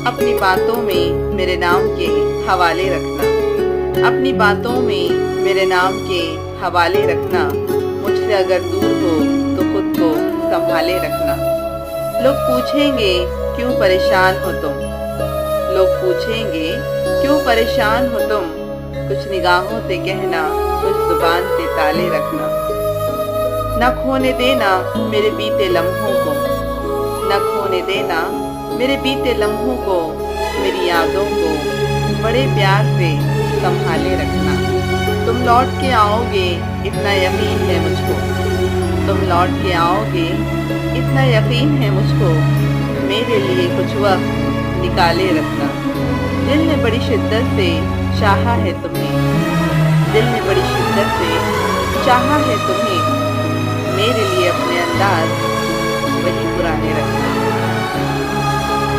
अपनी बातों में मेरे नाम के हवाले रखना। अपनी बातों में मेरे नाम के हवाले रखना। मुझसे अगर दूर हो तो खुद को संभाले रखना। लोग पूछेंगे क्यों परेशान हो तुम। लोग पूछेंगे क्यों परेशान हो तुम। कुछ निगाहों से कहना, कुछ जुबान से ताले रखना। न खोने देना मेरे बीते लम्हों को। न खोने देना मेरे बीते लम्हों को। मेरी यादों को बड़े प्यार से संभाले रखना। तुम लौट के आओगे इतना यकीन है मुझको। तुम लौट के आओगे इतना यकीन है मुझको। मेरे लिए कुछ वक्त निकाले रखना। दिल ने बड़ी शिद्दत से चाहा है तुम्हें। दिल ने बड़ी शिद्दत से चाहा है तुम्हें। मेरे लिए अपने अंदाज वही पुराने रखना।